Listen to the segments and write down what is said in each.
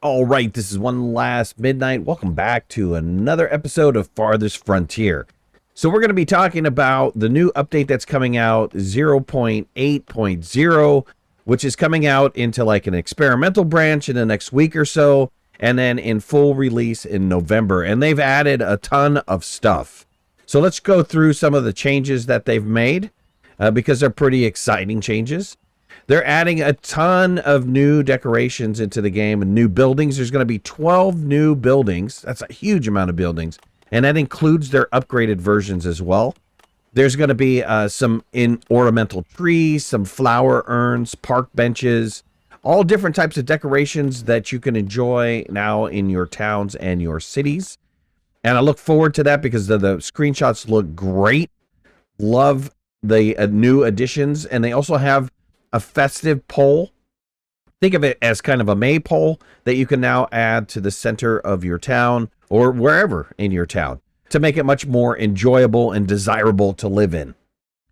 All right, this is One Last Midnight. Welcome back to another episode of Farthest Frontier. So we're going to be talking about the new update that's coming out, 0.8.0, which is coming out into like an experimental branch in the next week or so, and then in full release in November. And they've added a ton of stuff. So let's go through some of the changes that they've made because they're pretty exciting changes. They're adding a ton of new decorations into the game and new buildings. There's going to be 12 new buildings. That's a huge amount of buildings. And that includes their upgraded versions as well. There's going to be some ornamental trees, some flower urns, park benches, all different types of decorations that you can enjoy now in your towns and your cities. And I look forward to that because the screenshots look great. Love the new additions. And they also have a festive pole. Think of it as kind of a maypole that you can now add to the center of your town or wherever in your town to make it much more enjoyable and desirable to live in.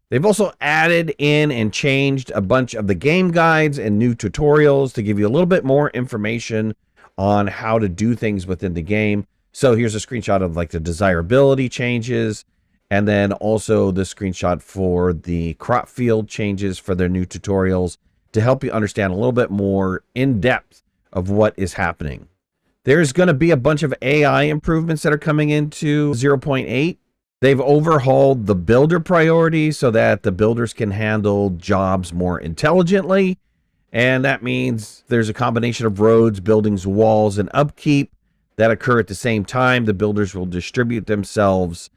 They've also added in and changed a bunch of the game guides and new tutorials to give you a little bit more information on how to do things within the game. So here's a screenshot of like the desirability changes, and then also the screenshot for the crop field changes for their new tutorials to help you understand a little bit more in depth of what is happening. There's going to be a bunch of AI improvements that are coming into 0.8. They've overhauled the builder priority so that the builders can handle jobs more intelligently. And that means there's a combination of roads, buildings, walls, and upkeep that occur at the same time. The builders will distribute themselves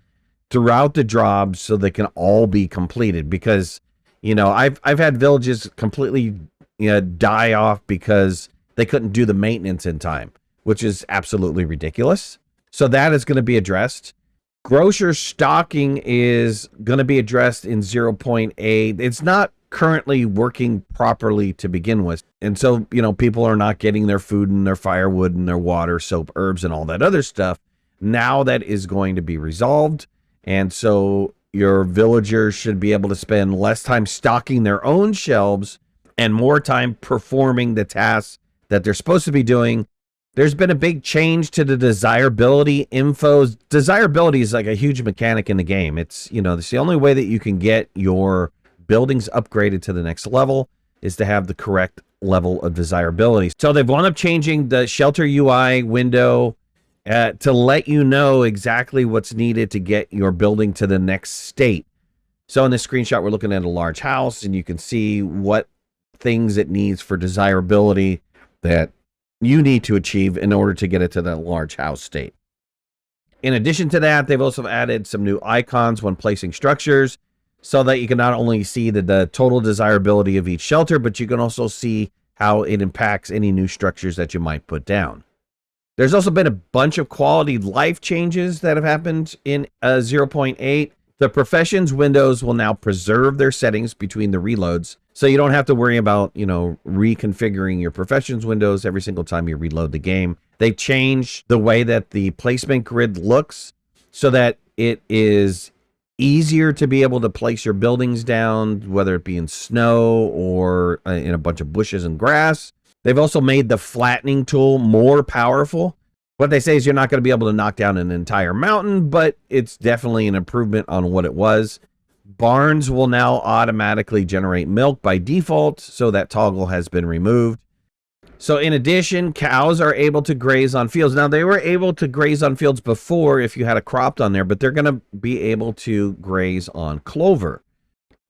throughout the jobs so they can all be completed, because I've had villages completely die off because they couldn't do the maintenance in time, which is absolutely ridiculous. So that is going to be addressed. Grocer stocking is going to be addressed in 0.8. It's not currently working properly to begin with, and so people are not getting their food and their firewood and their water, soap, herbs, and all that other stuff. Now that is going to be resolved. And so your villagers should be able to spend less time stocking their own shelves and more time performing the tasks that they're supposed to be doing. There's been a big change to the desirability info. Desirability is like a huge mechanic in the game. It's the only way that you can get your buildings upgraded to the next level is to have the correct level of desirability. So they've wound up changing the shelter UI window to let you know exactly what's needed to get your building to the next state. So in this screenshot, we're looking at a large house, and you can see what things it needs for desirability that you need to achieve in order to get it to that large house state. In addition to that, they've also added some new icons when placing structures so that you can not only see the total desirability of each shelter, but you can also see how it impacts any new structures that you might put down. There's also been a bunch of quality life changes that have happened in 0.8. The professions windows will now preserve their settings between the reloads, so you don't have to worry about, reconfiguring your professions windows every single time you reload the game. They've changed the way that the placement grid looks so that it is easier to be able to place your buildings down, whether it be in snow or in a bunch of bushes and grass. They've also made the flattening tool more powerful. What they say is you're not going to be able to knock down an entire mountain, but it's definitely an improvement on what it was. Barns will now automatically generate milk by default, so that toggle has been removed. So in addition, cows are able to graze on fields. Now, they were able to graze on fields before if you had a crop on there, but they're going to be able to graze on clover.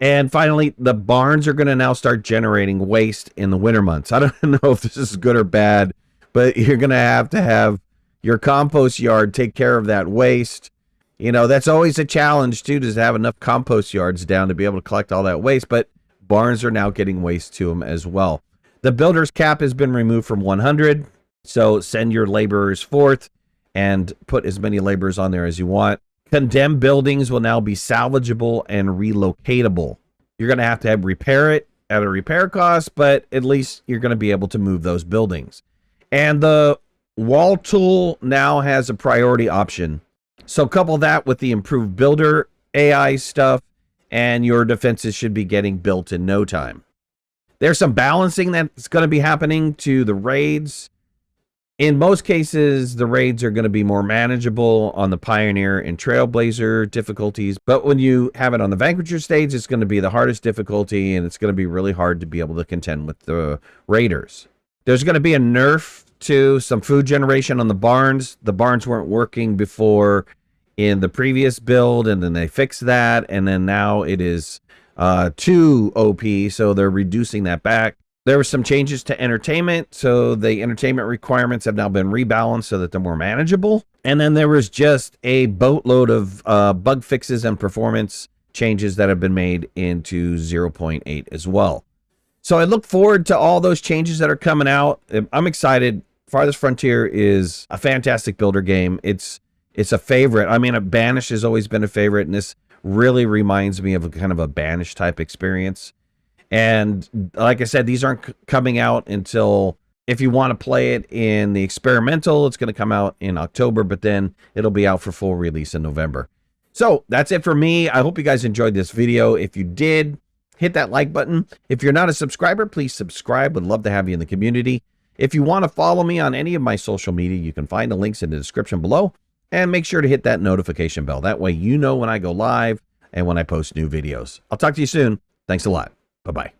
And finally, the barns are going to now start generating waste in the winter months. I don't know if this is good or bad, but you're going to have your compost yard take care of that waste. That's always a challenge, too, to have enough compost yards down to be able to collect all that waste. But barns are now getting waste to them as well. The builder's cap has been removed from 100. So send your laborers forth and put as many laborers on there as you want. Condemned buildings will now be salvageable and relocatable. You're going to have repair it at a repair cost, but at least you're going to be able to move those buildings. And the wall tool now has a priority option. So couple that with the improved builder AI stuff, and your defenses should be getting built in no time. There's some balancing that's going to be happening to the raids. In most cases, the raids are going to be more manageable on the Pioneer and Trailblazer difficulties, but when you have it on the Vanquisher stage, it's going to be the hardest difficulty, and it's going to be really hard to be able to contend with the Raiders. There's going to be a nerf to some food generation on the barns. The barns weren't working before in the previous build, and then they fixed that, and then now it is too OP, so they're reducing that back. There were some changes to entertainment, so the entertainment requirements have now been rebalanced so that they're more manageable. And then there was just a boatload of bug fixes and performance changes that have been made into 0.8 as well. So I look forward to all those changes that are coming out. I'm excited. Farthest Frontier is a fantastic builder game. It's a favorite. I mean, a Banish has always been a favorite, and this really reminds me of a kind of a Banish type experience. And like I said, these aren't coming out until, if you want to play it in the experimental, it's going to come out in October, but then it'll be out for full release in November. So that's it for me. I hope you guys enjoyed this video. If you did, hit that like button. If you're not a subscriber, please subscribe. Would love to have you in the community. If you want to follow me on any of my social media, you can find the links in the description below, and make sure to hit that notification bell. That way you know when I go live and when I post new videos. I'll talk to you soon. Thanks a lot. Bye-bye.